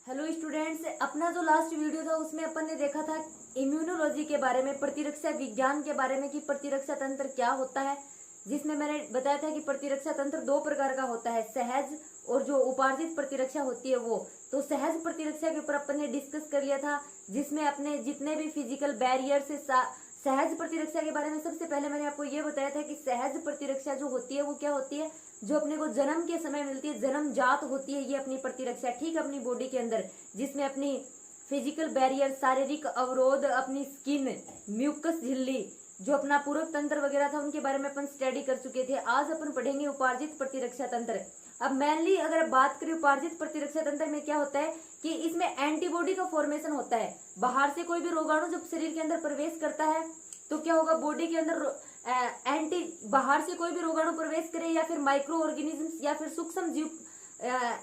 Hello students, अपना जो last video था उसमें अपन ने देखा था इम्यूनोलॉजी के बारे में, प्रतिरक्षा विज्ञान के बारे में कि प्रतिरक्षा तंत्र क्या होता है। जिसमें मैंने बताया था कि प्रतिरक्षा तंत्र दो प्रकार का होता है, सहज और जो उपार्जित प्रतिरक्षा होती है वो। तो सहज प्रतिरक्षा के ऊपर अपन ने डिस्कस कर लिया था, जिसमें अपने जितने भी फिजिकल बैरियर से सहज प्रतिरक्षा के बारे में सबसे पहले मैंने आपको ये बताया था कि सहज प्रतिरक्षा जो होती है वो क्या होती है, जो अपने को जन्म के समय मिलती है, जन्म जात होती है ये अपनी प्रतिरक्षा, ठीक, अपनी बॉडी के अंदर, जिसमें अपनी फिजिकल बैरियर, शारीरिक अवरोध, अपनी स्किन, म्यूकस झिल्ली, जो अपना पूरक तंत्र वगैरह था उनके बारे में अपन स्टडी कर चुके थे। आज अपन पढ़ेंगे उपार्जित प्रतिरक्षा तंत्र। अब मेनली अगर बात करें उपार्जित प्रतिरक्षा तंत्र में क्या होता है कि इसमें एंटीबॉडी का फॉर्मेशन होता है। बाहर से कोई भी रोगाणु जब शरीर के अंदर प्रवेश करता है तो क्या होगा, बॉडी के अंदर बाहर से कोई भी रोगाणु प्रवेश करे या फिर माइक्रो ऑर्गेनिज्म या फिर सूक्ष्म जीव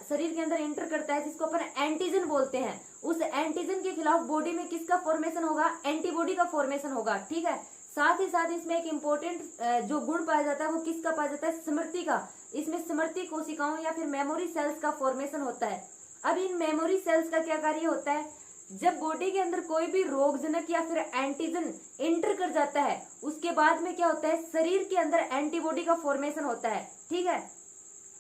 शरीर के अंदर एंटर करता है, जिसको अपन एंटीजन बोलते हैं। उस एंटीजन के खिलाफ बॉडी में किसका फॉर्मेशन होगा, एंटीबॉडी का फॉर्मेशन होगा, ठीक है। साथ ही साथ इसमें एक इम्पोर्टेंट जो गुण पाया जाता है वो किसका पाया जाता है, स्मृति का। इसमें स्मृति कोशिकाओं या फिर मेमोरी सेल्स का फॉर्मेशन होता है। अब इन मेमोरी सेल्स का क्या कार्य होता है, जब बॉडी के अंदर कोई भी रोगजनक या फिर एंटीजन एंटर कर जाता है उसके बाद में क्या होता है, शरीर के अंदर एंटीबॉडी का फॉर्मेशन होता है, ठीक है।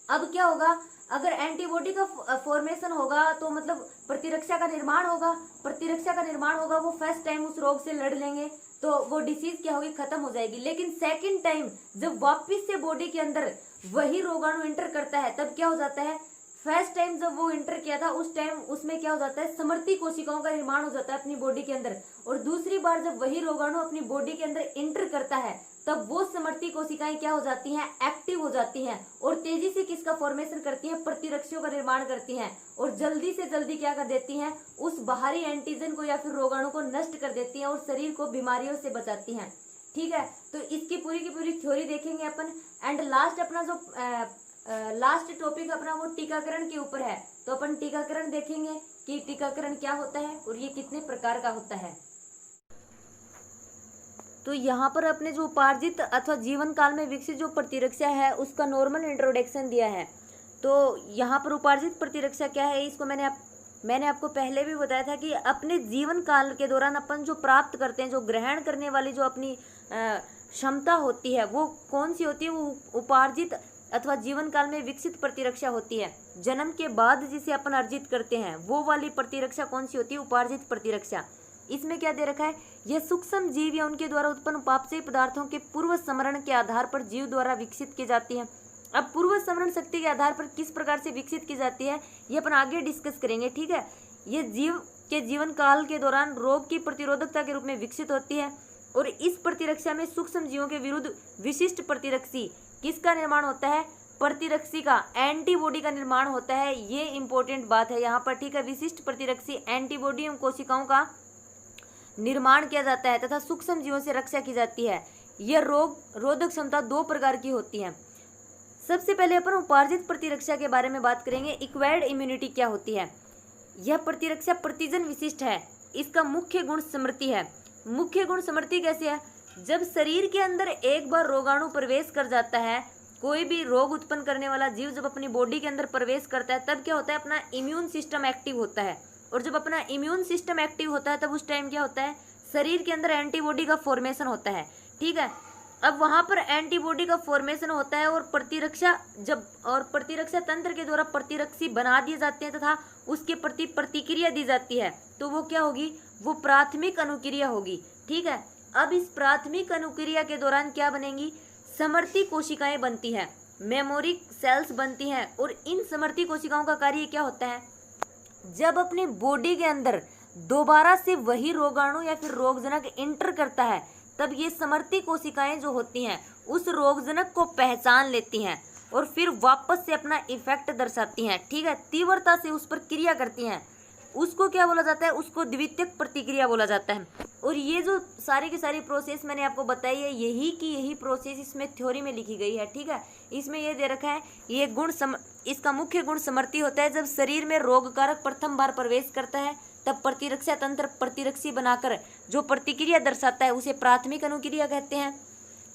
अब क्या होगा, अगर एंटीबॉडी का फॉर्मेशन होगा तो मतलब प्रतिरक्षा का निर्माण होगा। प्रतिरक्षा का निर्माण होगा, वो फर्स्ट टाइम उस रोग से लड़ लेंगे तो वो डिसीज क्या होगी, खत्म हो जाएगी। लेकिन सेकंड टाइम जब वापस से बॉडी के अंदर वही रोगाणु एंटर करता है तब क्या हो जाता है, फर्स्ट टाइम जब वो इंटर किया था उस टाइम उसमें क्या हो जाता है, समर्थी कोशिकाओं का निर्माण हो जाता है अपनी बॉडी के अंदर। और दूसरी बार जब वही रोगाणु अपनी बॉडी के अंदर इंटर करता है तब वो समर्थी कोशिकाएं क्या हो जाती हैं, एक्टिव हो जाती हैं और तेजी से किसका फॉर्मेशन करती हैं, प्रतिरक्षियों का निर्माण करती हैं और जल्दी से जल्दी क्या कर देती हैं, उस बाहरी एंटीजन को या फिर रोगाणु को नष्ट कर देती हैं और शरीर को बीमारियों से बचाती हैं, ठीक है। तो इसकी पूरी की पूरी थ्योरी देखेंगे अपन। एंड लास्ट अपना जो लास्ट टॉपिक अपना वो टीकाकरण के ऊपर है, तो अपन टीकाकरण देखेंगे कि टीकाकरण क्या होता है और ये कितने प्रकार का होता है। तो यहाँ पर अपने जो उपार्जित अथवा जीवन काल में विकसित जो प्रतिरक्षा है उसका नॉर्मल इंट्रोडक्शन दिया है। तो यहाँ पर उपार्जित प्रतिरक्षा क्या है, इसको मैंने आपको पहले भी बताया था कि अपने जीवन काल के दौरान अपन जो प्राप्त करते हैं, जो ग्रहण करने वाली जो अपनी क्षमता होती है वो कौन सी होती है, वो उपार्जित अथवा जीवन काल में विकसित प्रतिरक्षा होती है। जन्म के बाद जिसे अपन अर्जित करते हैं वो वाली प्रतिरक्षा कौन सी होती है, उपार्जित प्रतिरक्षा। इसमें क्या दे रखा है, यह सूक्ष्म जीव या उनके द्वारा उत्पन्न उपापचयी पदार्थों के पूर्व समरण के आधार पर जीव द्वारा विकसित की जाती है। अब पूर्व समरण शक्ति के आधार पर किस प्रकार से विकसित की जाती है ये अपन आगे डिस्कस करेंगे, ठीक है। ये जीव के जीवन काल के दौरान रोग की प्रतिरोधकता के रूप में विकसित होती है और इस प्रतिरक्षा में सूक्ष्म जीवों के विरुद्ध विशिष्ट प्रतिरक्षी किसका निर्माण होता है, प्रतिरक्षी का, एंटीबॉडी का निर्माण होता है। ये इंपॉर्टेंट बात है यहाँ पर, ठीक है। विशिष्ट प्रतिरक्षी एंटीबॉडी एवं कोशिकाओं का निर्माण किया जाता है तथा सूक्ष्म जीवों से रक्षा की जाती है। यह रोग रोधक क्षमता दो प्रकार की होती है। सबसे पहले अपन उपार्जित प्रतिरक्षा के बारे में बात करेंगे। एक्वायर्ड इम्यूनिटी क्या होती है, यह प्रतिरक्षा प्रतिजन विशिष्ट है। इसका मुख्य गुण स्मृति है। मुख्य गुण स्मृति कैसे है, जब शरीर के अंदर एक बार रोगाणु प्रवेश कर जाता है, कोई भी रोग उत्पन्न करने वाला जीव जब अपनी बॉडी के अंदर प्रवेश करता है तब क्या होता है, अपना इम्यून सिस्टम एक्टिव होता है और जब अपना इम्यून सिस्टम एक्टिव होता है तब उस टाइम क्या होता है, शरीर के अंदर एंटीबॉडी का फॉर्मेशन होता है, ठीक है। अब वहाँ पर एंटीबॉडी का फॉर्मेशन होता है और प्रतिरक्षा तंत्र के द्वारा प्रतिरक्षी बना दिए जाते हैं तथा उसके प्रति प्रतिक्रिया दी जाती है, तो वो क्या होगी, वो प्राथमिक अनुक्रिया होगी, ठीक है। अब इस प्राथमिक अनुक्रिया के दौरान क्या बनेंगी, समर्थी कोशिकाएं बनती हैं, मेमोरी सेल्स बनती हैं और इन समर्थी कोशिकाओं का कार्य क्या होता है, जब अपनी बॉडी के अंदर दोबारा से वही रोगाणु या फिर रोगजनक इंटर करता है तब ये समर्थी कोशिकाएं जो होती हैं उस रोगजनक को पहचान लेती हैं और फिर वापस से अपना इफेक्ट दर्शाती हैं, ठीक है, तीव्रता से उस पर क्रिया करती हैं। उसको क्या बोला जाता है, उसको द्वितीयक प्रतिक्रिया बोला जाता है। और ये जो सारी की सारी प्रोसेस मैंने आपको बताई है, यही की यही प्रोसेस इसमें थ्योरी में लिखी गई है, ठीक है। इसमें ये दे रखा है, ये गुण इसका मुख्य गुण समर्थी होता है। जब शरीर में रोगकारक प्रथम बार प्रवेश करता है तब प्रतिरक्षा तंत्र प्रतिरक्षी बनाकर जो प्रतिक्रिया दर्शाता है उसे प्राथमिक अनुक्रिया कहते हैं।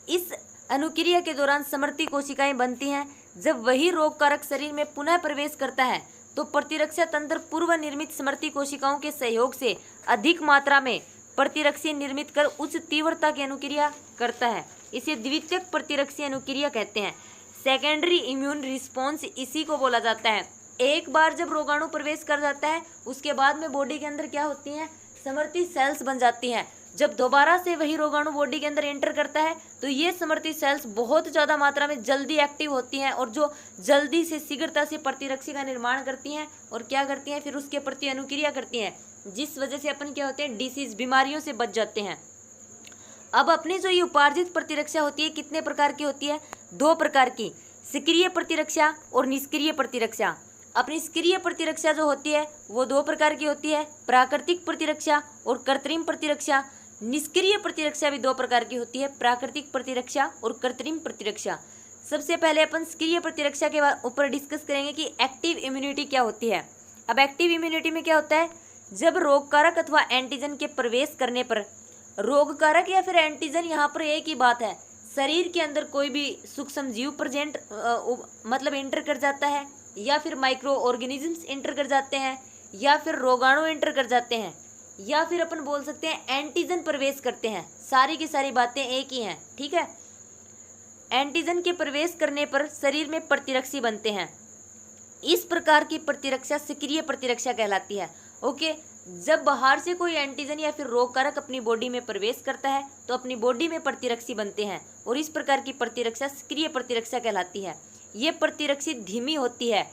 इस अनुक्रिया के दौरान समर्थी कोशिकाएं बनती हैं। जब वही रोगकारक शरीर में पुनः प्रवेश करता है तो प्रतिरक्षा तंत्र पूर्व निर्मित स्मृति कोशिकाओं के सहयोग से अधिक मात्रा में प्रतिरक्षी निर्मित कर उच्च तीव्रता की अनुक्रिया करता है। इसे द्वितीयक प्रतिरक्षी अनुक्रिया कहते हैं। सेकेंडरी इम्यून रिस्पॉन्स इसी को बोला जाता है। एक बार जब रोगाणु प्रवेश कर जाता है उसके बाद में बॉडी के अंदर क्या होती हैं, स्मृति सेल्स बन जाती हैं। जब दोबारा से वही रोगाणु बॉडी के अंदर एंटर करता है तो ये स्मृति सेल्स बहुत ज़्यादा मात्रा में जल्दी एक्टिव होती हैं और जो जल्दी से शीघ्रता से प्रतिरक्षी का निर्माण करती हैं और क्या करती हैं, फिर उसके प्रति अनुक्रिया करती हैं, जिस वजह से अपन क्या होते हैं, डिसीज बीमारियों से बच जाते हैं। अब अपनी जो ये उपार्जित प्रतिरक्षा होती है कितने प्रकार की होती है, 2 प्रकार की, सक्रिय प्रतिरक्षा और निष्क्रिय प्रतिरक्षा। अपनी सक्रिय प्रतिरक्षा जो होती है वो 2 प्रकार की होती है, प्राकृतिक प्रतिरक्षा और कृत्रिम प्रतिरक्षा। निष्क्रिय प्रतिरक्षा भी 2 प्रकार की होती है, प्राकृतिक प्रतिरक्षा और कृत्रिम प्रतिरक्षा। सबसे पहले अपन सक्रिय प्रतिरक्षा के ऊपर डिस्कस करेंगे कि एक्टिव इम्यूनिटी क्या होती है। अब एक्टिव इम्यूनिटी में क्या होता है, जब रोगकारक अथवा एंटीजन के प्रवेश करने पर, रोगकारक या फिर एंटीजन यहाँ पर एक ही बात है, शरीर के अंदर कोई भी सूक्ष्म जीव प्रेजेंट मतलब एंटर कर जाता है, या फिर माइक्रो ऑर्गेनिजम्स एंटर कर जाते हैं, या फिर रोगाणु एंटर कर जाते हैं, या फिर अपन बोल सकते हैं एंटीजन प्रवेश करते हैं। सारी की सारी बातें एक ही हैं, ठीक है। एंटीजन के प्रवेश करने पर शरीर में प्रतिरक्षी बनते हैं। इस प्रकार की प्रतिरक्षा सक्रिय प्रतिरक्षा कहलाती है। ओके, जब बाहर से कोई एंटीजन या फिर रोगकारक अपनी बॉडी में प्रवेश करता है तो अपनी बॉडी में प्रतिरक्षी बनते हैं और इस प्रकार की प्रतिरक्षा सक्रिय प्रतिरक्षा कहलाती है। ये प्रतिरक्षी धीमी होती है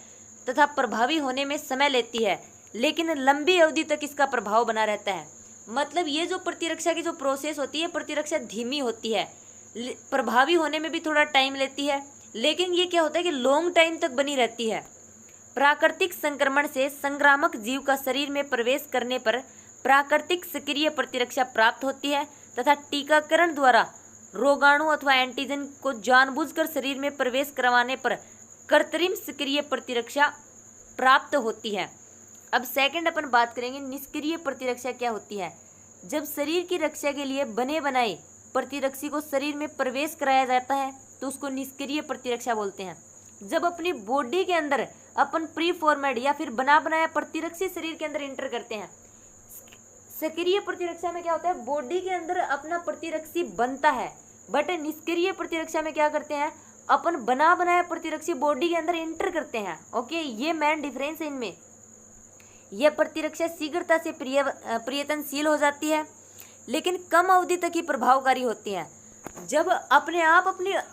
तथा प्रभावी होने में समय लेती है, लेकिन लंबी अवधि तक इसका प्रभाव बना रहता है। मतलब ये जो प्रतिरक्षा की जो प्रोसेस होती है, प्रतिरक्षा धीमी होती है, प्रभावी होने में भी थोड़ा टाइम लेती है, लेकिन ये क्या होता है कि लॉन्ग टाइम तक बनी रहती है। प्राकृतिक संक्रमण से संक्रामक जीव का शरीर में प्रवेश करने पर प्राकृतिक सक्रिय प्रतिरक्षा प्राप्त होती है तथा टीकाकरण द्वारा रोगाणु अथवा एंटीजन को जानबूझकर शरीर में प्रवेश करवाने पर कृत्रिम सक्रिय प्रतिरक्षा प्राप्त होती है। अब सेकंड अपन बात करेंगे निष्क्रिय प्रतिरक्षा क्या होती है। जब शरीर की रक्षा के लिए बने बनाए प्रतिरक्षी को शरीर में प्रवेश कराया जाता है तो उसको निष्क्रिय प्रतिरक्षा बोलते हैं। जब अपनी बॉडी के अंदर अपन प्री फॉर्मेड या फिर बना बनाया प्रतिरक्षी शरीर के अंदर एंटर करते हैं। सक्रिय प्रतिरक्षा में क्या होता है, बॉडी के अंदर अपना प्रतिरक्षी बनता है, बट निष्क्रिय प्रतिरक्षा में क्या करते हैं, अपन बना बनाया प्रतिरक्षी बॉडी के अंदर एंटर करते हैं। ओके, ये मेन डिफरेंस है इनमें। यह प्रतिरक्षा शीघ्रता से प्रयत्नशील हो जाती है लेकिन कम अवधि तक ही प्रभावकारी होती है। जब अपने आप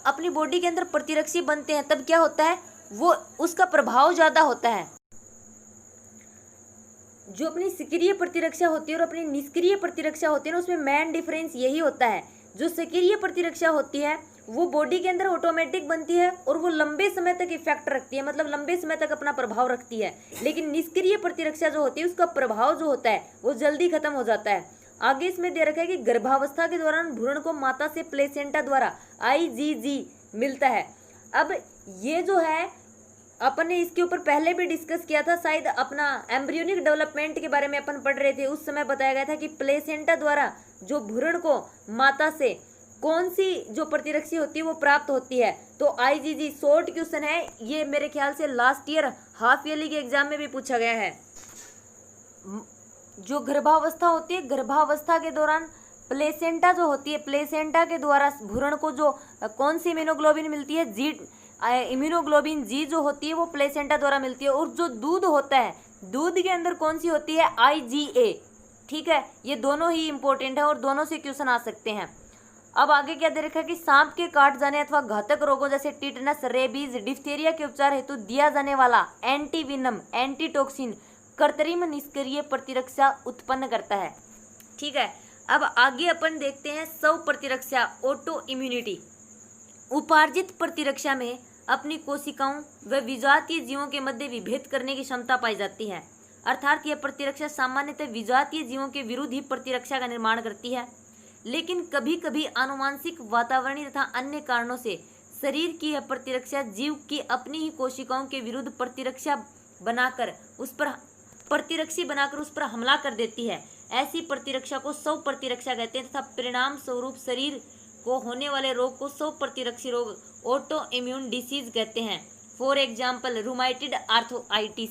अपनी बॉडी के अंदर प्रतिरक्षी बनते हैं तब क्या होता है, वो उसका प्रभाव ज़्यादा होता है। जो अपनी सक्रिय प्रतिरक्षा होती है और अपनी निष्क्रिय प्रतिरक्षा होती है ना, उसमें मेन डिफरेंस यही होता है। जो सक्रिय प्रतिरक्षा होती है वो बॉडी के अंदर ऑटोमेटिक बनती है और वो लंबे समय तक इफेक्ट रखती है, मतलब लंबे समय तक अपना प्रभाव रखती है। लेकिन निष्क्रिय प्रतिरक्षा जो होती है उसका प्रभाव जो होता है वो जल्दी खत्म हो जाता है। आगे इसमें दे रखा है कि गर्भावस्था के दौरान भ्रूण को माता से प्लेसेंटा द्वारा IgG मिलता है। अब ये जो है अपन ने इसके ऊपर पहले भी डिस्कस किया था, शायद अपना एम्ब्रियोनिक डेवलपमेंट के बारे में अपन पढ़ रहे थे, उस समय बताया गया था कि प्लेसेंटा द्वारा जो भ्रूण को माता से कौन सी जो प्रतिरक्षी होती है वो प्राप्त होती है। तो IgG शॉर्ट क्वेश्चन है ये, मेरे ख्याल से लास्ट ईयर हाफ ईयरली के एग्जाम में भी पूछा गया है। जो गर्भावस्था होती है, गर्भावस्था के दौरान प्लेसेंटा जो होती है, प्लेसेंटा के द्वारा भ्रूण को जो कौन सी इम्यूनोग्लोबिन मिलती है, जी इम्यूनोग्लोबिन जी जो होती है वो प्लेसेंटा द्वारा मिलती है। और जो दूध होता है, दूध के अंदर कौन सी होती है, IgA। ठीक है, ये दोनों ही इंपॉर्टेंट है और दोनों से क्वेश्चन आ सकते हैं। अब आगे क्या दे रखा है कि सांप के काट जाने अथवा घातक रोगों जैसे टिटनस, रेबीज, डिप्थीरिया के उपचार हेतु दिया जाने वाला एंटीविनम, एंटीटॉक्सिन कृत्रिम निष्क्रिय प्रतिरक्षा उत्पन्न करता है। ठीक है, अब आगे अपन देखते हैं स्व प्रतिरक्षा, ऑटो इम्यूनिटी। उपार्जित प्रतिरक्षा में अपनी कोशिकाओं व विजातीय जीवों के मध्य विभेद करने की क्षमता पाई जाती है। अर्थात यह प्रतिरक्षा सामान्यतः विजातीय जीवों के विरुद्ध ही प्रतिरक्षा का निर्माण करती है, लेकिन कभी कभी आनुवांशिक, वातावरणीय तथा अन्य कारणों से शरीर की यह प्रतिरक्षा जीव की अपनी ही कोशिकाओं के विरुद्ध प्रतिरक्षी बनाकर उस पर हमला कर देती है। ऐसी प्रतिरक्षा को स्व प्रतिरक्षा कहते हैं तथा परिणाम स्वरूप शरीर को होने वाले रोग को स्व प्रतिरक्षी रोग, ऑटो इम्यून डिसीज कहते हैं। For example rheumatoid arthritis.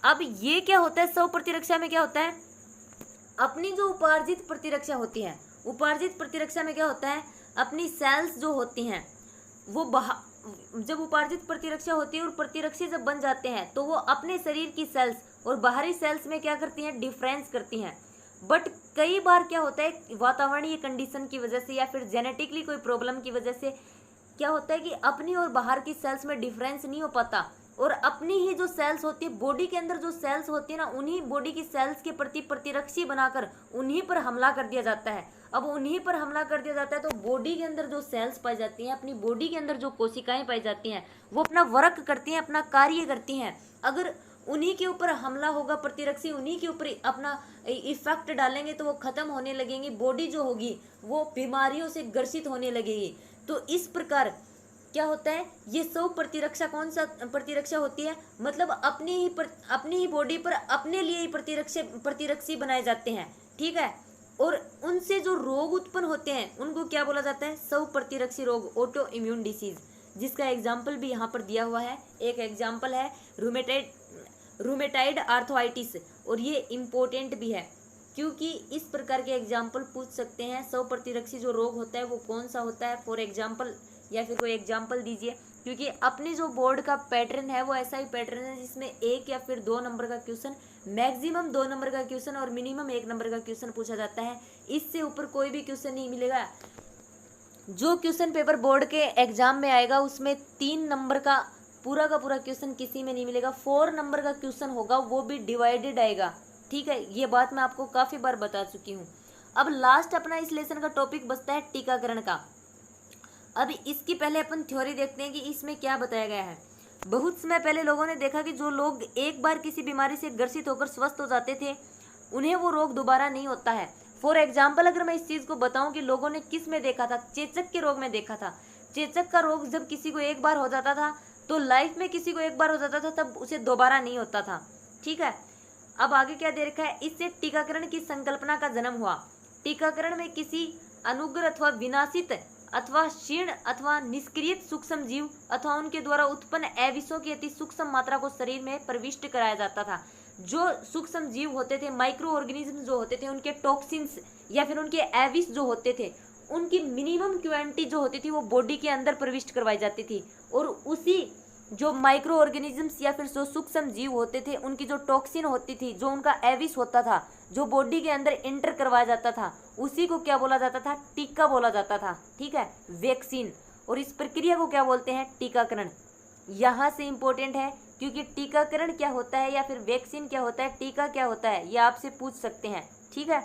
अब ये क्या होता है, स्व प्रतिरक्षा में क्या होता है, अपनी जो उपार्जित प्रतिरक्षा होती है, उपार्जित प्रतिरक्षा में क्या होता है, अपनी सेल्स जो होती हैं वो जब उपार्जित प्रतिरक्षा होती है और प्रतिरक्षी जब बन जाते हैं तो वो अपने शरीर की सेल्स और बाहरी सेल्स में क्या करती हैं, डिफरेंस करती हैं। बट कई बार क्या होता है, वातावरणीय कंडीशन की वजह से या फिर जेनेटिकली कोई प्रॉब्लम की वजह से क्या होता है कि अपनी और बाहर की सेल्स में डिफरेंस नहीं हो पाता, और अपनी ही जो सेल्स होती है, बॉडी के अंदर जो सेल्स होती है ना, उन्हीं बॉडी की सेल्स के प्रति प्रतिरक्षी बनाकर उन्हीं पर हमला कर दिया जाता है। अब उन्हीं पर हमला कर दिया जाता है तो बॉडी के अंदर जो सेल्स पाई जाती हैं, अपनी बॉडी के अंदर जो कोशिकाएं पाई जाती हैं, वो अपना वर्क करती हैं, अपना कार्य करती हैं। अगर उन्हीं के ऊपर हमला होगा, प्रतिरक्षी उन्हीं के ऊपर अपना इफेक्ट डालेंगे तो वो खत्म होने लगेंगी, बॉडी जो होगी वो बीमारियों से ग्रसित होने लगेगी। तो इस प्रकार क्या होता है, ये स्व प्रतिरक्षा कौन सा प्रतिरक्षा होती है, मतलब अपनी ही बॉडी पर अपने लिए ही प्रतिरक्षी बनाए जाते हैं, ठीक है। और उनसे जो रोग उत्पन्न होते हैं उनको क्या बोला जाता है, स्व प्रतिरक्षी रोग, ऑटो इम्यून डिसीज, जिसका एग्जाम्पल भी यहाँ पर दिया हुआ है। एक एग्जाम्पल है रूमेटाइड आर्थराइटिस, और ये इम्पोर्टेंट भी है क्योंकि इस प्रकार के एग्जाम्पल पूछ सकते हैं। स्व प्रतिरक्षी जो रोग होता है वो कौन सा होता है, फॉर एग्जाम्पल, या फिर कोई एग्जाम्पल दीजिए, क्योंकि अपनी जो बोर्ड का पैटर्न है वो ऐसा ही पैटर्न है जिसमें 1 या फिर 2 नंबर का क्वेश्चन, मैक्सिमम 2 नंबर का क्वेश्चन और मिनिमम 1 नंबर का क्वेश्चन पूछा जाता है। इससे ऊपर कोई भी क्वेश्चन नहीं मिलेगा। जो क्वेश्चन पेपर बोर्ड के एग्जाम में आएगा उसमें 3 नंबर का पूरा क्वेश्चन किसी में नहीं मिलेगा। 4 नंबर का क्वेश्चन होगा, वो भी डिवाइडेड आएगा, ठीक है। ये बात मैं आपको काफ़ी बार बता चुकी हूँ। अब लास्ट अपना इस लेसन का टॉपिक बचता है टीकाकरण का। अब इसकी पहले अपन थ्योरी देखते हैं कि इसमें क्या बताया गया है। बहुत समय पहले लोगों ने देखा कि जो लोग एक बार किसी बीमारी से ग्रसित होकर स्वस्थ हो जाते थे उन्हें वो रोग दोबारा नहीं होता है। फॉर एग्जाम्पल, अगर मैं इस चीज़ को बताऊं कि लोगों ने किस में देखा था, चेचक के रोग में देखा था। चेचक का रोग जब किसी को एक बार हो जाता था तो लाइफ में किसी को एक बार हो जाता था, तब उसे दोबारा नहीं होता था, ठीक है। अब आगे क्या दे रखा है, इससे टीकाकरण की संकल्पना का जन्म हुआ। टीकाकरण में किसी अनुग्र अथवा विनाशित अथवा क्षीण अथवा निष्क्रिय सूक्ष्म जीव अथवा उनके द्वारा उत्पन्न अविषों की अति सूक्ष्म मात्रा को शरीर में प्रविष्ट कराया जाता था। जो सूक्ष्म जीव होते थे, माइक्रो ऑर्गेनिज्म जो होते थे, उनके टॉक्सिन्स या फिर उनके एविस जो होते थे, उनकी मिनिमम क्वांटिटी जो होती थी वो बॉडी के अंदर प्रविष्ट करवाई जाती थी। और उसी जो माइक्रो ऑर्गेनिजम्स या फिर जो सूक्ष्म जीव होते थे, उनकी जो टॉक्सिन होती थी, जो उनका एविस होता था, जो बॉडी के अंदर इंटर करवाया जाता था, उसी को क्या बोला जाता था, टीका बोला जाता था, ठीक है, वैक्सीन। और इस प्रक्रिया को क्या बोलते हैं, टीकाकरण। यहाँ से इंपॉर्टेंट है क्योंकि टीकाकरण क्या होता है या फिर वैक्सीन क्या होता है, टीका क्या होता है, ये आपसे पूछ सकते हैं, ठीक है।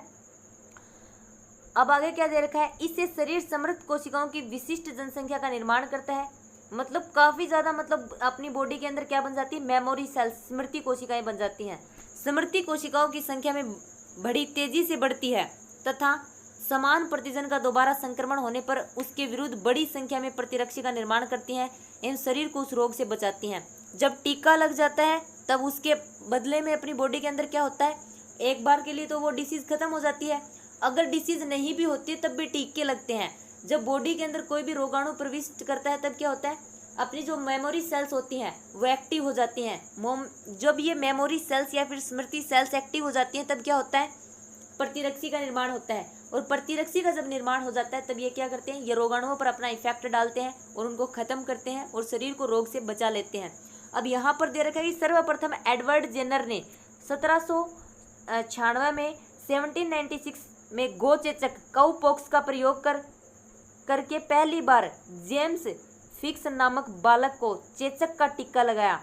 अब आगे क्या दे रखा है, इससे शरीर समृद्ध कोशिकाओं की विशिष्ट जनसंख्या का निर्माण करता है। मतलब काफ़ी ज़्यादा, मतलब अपनी बॉडी के अंदर क्या बन जाती है, मेमोरी सेल्स, स्मृति कोशिकाएं बन जाती हैं। स्मृति कोशिकाओं की संख्या में बड़ी तेजी से बढ़ती है तथा समान प्रतिजन का दोबारा संक्रमण होने पर उसके विरुद्ध बड़ी संख्या में प्रतिरक्षी का निर्माण करती हैं एवं शरीर को उस रोग से बचाती हैं। जब टीका लग जाता है तब उसके बदले में अपनी बॉडी के अंदर क्या होता है, एक बार के लिए तो वो डिसीज़ खत्म हो जाती है। अगर डिसीज़ नहीं भी होती है तब भी टीके लगते हैं। जब बॉडी के अंदर कोई भी रोगाणु प्रविष्ट करता है तब क्या होता है, अपनी जो मेमोरी सेल्स होती हैं वो एक्टिव हो जाती हैं। जब ये मेमोरी सेल्स या फिर स्मृति सेल्स एक्टिव हो जाती हैं तब क्या होता है, प्रतिरक्षी का निर्माण होता है। और प्रतिरक्षी का जब निर्माण हो जाता है तब ये क्या करते हैं, ये रोगाणुओं पर अपना इफेक्ट डालते हैं और उनको खत्म करते हैं और शरीर को रोग से बचा लेते हैं। अब यहाँ पर दे रखा है कि सर्वप्रथम एडवर्ड जेनर ने 1796 में 1796 में गो चेचक काउपॉक्स का प्रयोग करके पहली बार जेम्स फिक्स नामक बालक को चेचक का टीका लगाया,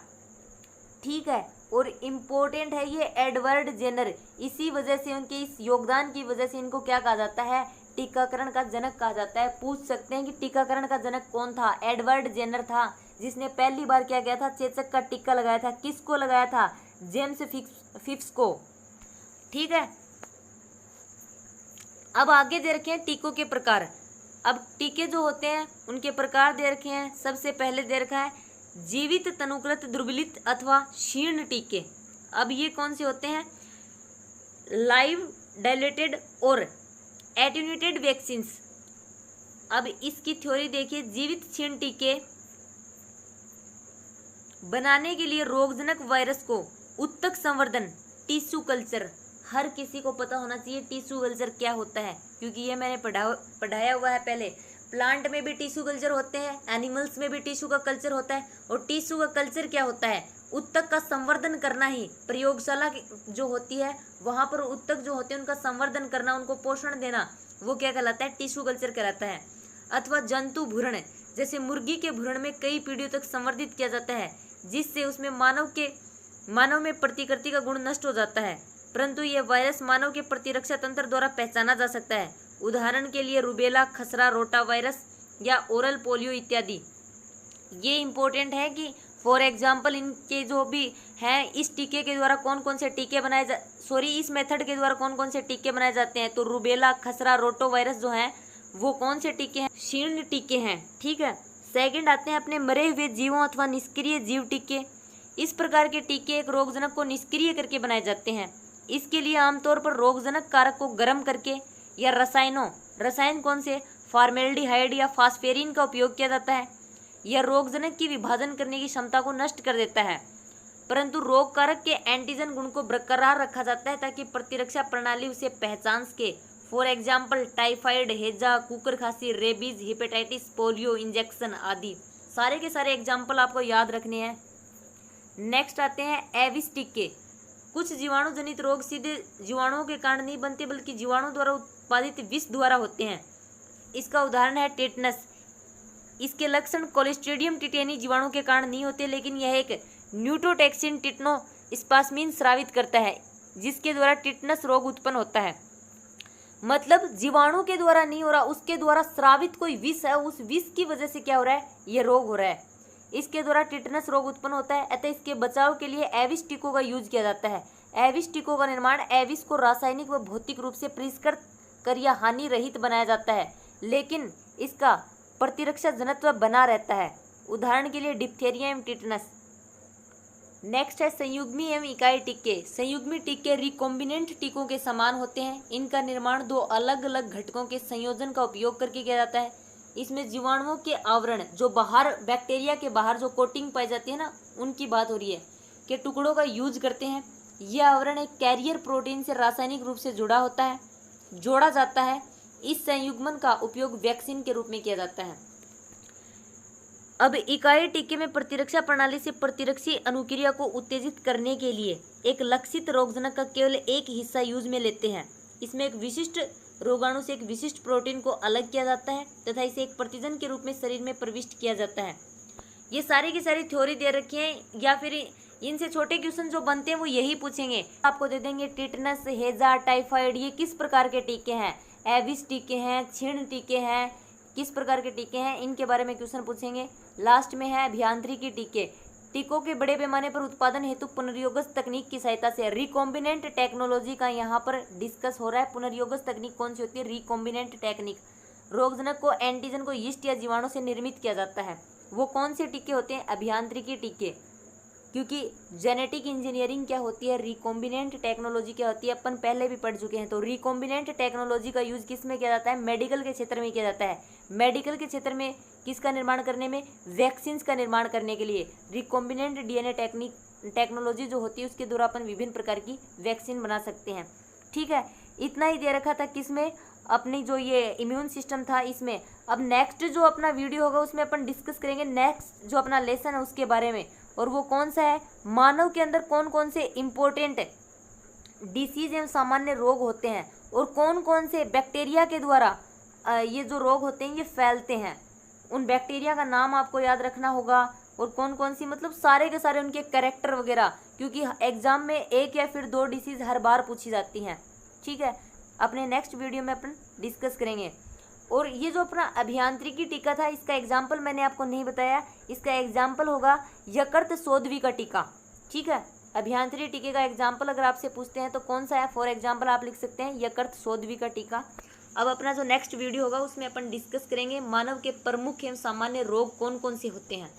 ठीक है। और इम्पोर्टेंट है ये एडवर्ड जेनर, इसी वजह से उनके इस योगदान की वजह से इनको क्या कहा जाता है, टीकाकरण का जनक कहा जाता है। पूछ सकते हैं कि टीकाकरण का जनक कौन था, एडवर्ड जेनर था जिसने पहली बार क्या किया था, चेचक का टीका लगाया था। किसको लगाया था, जेम्स फिक्स को, ठीक है। अब आगे दे रखे हैं टीकों के प्रकार। अब टीके जो होते हैं उनके प्रकार दे रखे हैं। सबसे पहले दे रखा है जीवित तनुकृत दुर्बलित अथवा शीर्ण टीके। अब ये कौन से होते हैं, लाइव डायलेटेड और एटेन्यूएटेड वैक्सीन्स। अब इसकी थ्योरी देखिए, जीवित क्षीण टीके बनाने के लिए रोगजनक वायरस को उत्तक संवर्धन, टिश्यू कल्चर, हर किसी को पता होना चाहिए टिश्यू कल्चर क्या होता है, क्योंकि ये मैंने पढ़ाया हुआ है पहले। प्लांट में भी टिश्यू कल्चर होते हैं, एनिमल्स में भी टिश्यू का कल्चर होता है। और टिश्यू का कल्चर क्या होता है? उत्तक का संवर्धन करना ही, प्रयोगशाला जो होती है वहाँ पर उत्तक जो होते हैं उनका संवर्धन करना, उनको पोषण देना, वो क्या कहलाता है? टिश्यू कल्चर कहलाता है। अथवा जंतु भ्रूण, जैसे मुर्गी के भ्रूण में कई पीढ़ियों तक संवर्धित किया जाता है, जिससे उसमें मानव में प्रतिकृति का गुण नष्ट हो जाता है, परंतु यह वायरस मानव के प्रतिरक्षा तंत्र द्वारा पहचाना जा सकता है। उदाहरण के लिए रूबेला, खसरा, रोटा वायरस या ओरल पोलियो इत्यादि। ये इम्पोर्टेंट है कि फॉर एग्जाम्पल इनके जो भी हैं, इस टीके के द्वारा कौन कौन से टीके इस मेथड के द्वारा कौन कौन से टीके बनाए जाते हैं। तो रूबेला, खसरा, रोटो वायरस जो हैं वो कौन से टीके हैं? शीर्ण टीके हैं। ठीक है। सेकंड आते हैं अपने मरे हुए जीवों अथवा निष्क्रिय जीव टीके। इस प्रकार के टीके एक रोगजनक को निष्क्रिय करके बनाए जाते हैं। इसके लिए आमतौर पर रोगजनक कारक को गर्म करके या रसायन कौन से, फॉर्मेल्डिहाइड या फास्फेरिन का उपयोग किया जाता है। यह रोगजनक की विभाजन करने की क्षमता को नष्ट कर देता है, परंतु रोग कारक के एंटीजन गुण को बरकरार रखा जाता है ताकि प्रतिरक्षा प्रणाली उसे पहचान सके। फॉर एग्जाम्पल टाइफाइड, हैजा, कुकर खांसी, रेबीज, हेपेटाइटिस, पोलियो, इंजेक्शन आदि। सारे के सारे एग्जाम्पल आपको याद रखने हैं। नेक्स्ट आते हैं एविस टीके। कुछ जीवाणु जनित रोग सीधे जीवाणुओं के कारण नहीं बनते, बल्कि जीवाणु द्वारा उत्पादित विष द्वारा होते हैं। इसका उदाहरण है टेटनस। इसके लक्षण कोलिस्ट्रीडियम टिटेनी जीवाणु के कारण नहीं होते, लेकिन यह एक न्यूटोटैक्सिन टिटेनोस्पाज्मिन स्रावित करता है, जिसके द्वारा टिटनस रोग उत्पन्न होता है। मतलब जीवाणु के द्वारा नहीं हो रहा, उसके द्वारा स्रावित कोई विष है, उस विष की वजह से क्या हो रहा है? ये रोग हो रहा है। इसके द्वारा टिटनस रोग उत्पन्न होता है। अतः इसके बचाव के लिए एविस टीकों का यूज किया जाता है। एविस टीकों का निर्माण एविस को रासायनिक व भौतिक रूप से परिष्कृत कर या हानि रहित बनाया जाता है, लेकिन इसका प्रतिरक्षा जनत्व बना रहता है। उदाहरण के लिए डिप्थेरिया एवं टिटनस। नेक्स्ट है संयुग्मी एवं इकाई टीके। संयुग्मी टीके रिकॉम्बिनेंट टीकों के समान होते हैं। इनका निर्माण दो अलग अलग घटकों के संयोजन का उपयोग करके किया जाता है। इसमें जीवाणुओं के आवरण, जो बाहर बैक्टीरिया के बाहर जो कोटिंग पाई जाती है ना, उनकी बात हो रही है, के टुकड़ों का यूज करते हैं। यह आवरण एक कैरियर प्रोटीन से रासायनिक रूप से जोड़ा जाता है। इस संयुग्मन का उपयोग वैक्सीन के रूप में किया जाता है। अब इकाई टीके में प्रतिरक्षा प्रणाली से प्रतिरक्षी अनुक्रिया को उत्तेजित करने के लिए एक लक्षित रोगजनक का केवल एक हिस्सा यूज में लेते हैं। इसमें एक विशिष्ट रोगाणु से एक विशिष्ट प्रोटीन को अलग किया जाता है तथा इसे एक प्रतिजन के रूप में शरीर में प्रविष्ट किया जाता है। ये सारी की सारी थ्योरी दे रखी है, या फिर इनसे छोटे क्वेश्चन जो बनते हैं वो यही पूछेंगे। आपको दे देंगे टिटनस, हैजा, टाइफाइड, ये किस प्रकार के टीके हैं, एविस टीके हैं, क्षीण टीके हैं, किस प्रकार के टीके हैं, इनके बारे में क्वेश्चन पूछेंगे। लास्ट में है अभियांत्रिकी टीके। टीकों के बड़े पैमाने पर उत्पादन हेतु पुनर्योगज तकनीक की सहायता से रिकॉम्बिनेंट टेक्नोलॉजी का यहाँ पर डिस्कस हो रहा है। पुनर्योगज तकनीक कौन सी होती है? Recombinant technique. रोगजनक को एंटीजन को यीस्ट या जीवाणु से निर्मित किया जाता है। वो कौन से टीके होते हैं? अभियांत्रिकी टीके। क्योंकि जेनेटिक इंजीनियरिंग क्या होती है, रिकॉम्बिनेंट टेक्नोलॉजी क्या होती है, अपन पहले भी पढ़ चुके हैं। तो रिकॉम्बिनेंट टेक्नोलॉजी का यूज किस में किया जाता है? मेडिकल के क्षेत्र में किया जाता है। मेडिकल के क्षेत्र में किसका निर्माण करने में? वैक्सीन्स का निर्माण करने के लिए रिकॉम्बिनेंट डीएनए टेक्नोलॉजी जो होती है उसके द्वारा अपन विभिन्न प्रकार की वैक्सीन बना सकते हैं। ठीक है, इतना ही दे रखा था किसमें? अपनी जो ये इम्यून सिस्टम था इसमें। अब नेक्स्ट जो अपना वीडियो होगा उसमें अपन डिस्कस करेंगे नेक्स्ट जो अपना लेसन है उसके बारे में, और वो कौन सा है? मानव के अंदर कौन कौन से इम्पोर्टेंट डिसीज एवं सामान्य रोग होते हैं, और कौन कौन से बैक्टीरिया के द्वारा ये जो रोग होते हैं ये फैलते हैं। उन बैक्टीरिया का नाम आपको याद रखना होगा, और कौन कौन सी, मतलब सारे के सारे उनके कैरेक्टर वगैरह, क्योंकि एग्जाम में एक या फिर दो डिसीज हर बार पूछी जाती हैं। ठीक है, अपने नेक्स्ट वीडियो में अपन डिस्कस करेंगे। और ये जो अपना अभियांत्रिकी टीका था इसका एग्जाम्पल मैंने आपको नहीं बताया, इसका एग्जाम्पल होगा यकृत शोधवी का टीका। ठीक है, अभियांत्रिकी टीके का एग्जाम्पल अगर आपसे पूछते हैं तो कौन सा है, फॉर एग्जाम्पल आप लिख सकते हैं यकृत शोधवी का टीका। अब अपना जो नेक्स्ट वीडियो होगा उसमें अपन डिस्कस करेंगे मानव के प्रमुख एवं सामान्य रोग कौन कौन से होते हैं।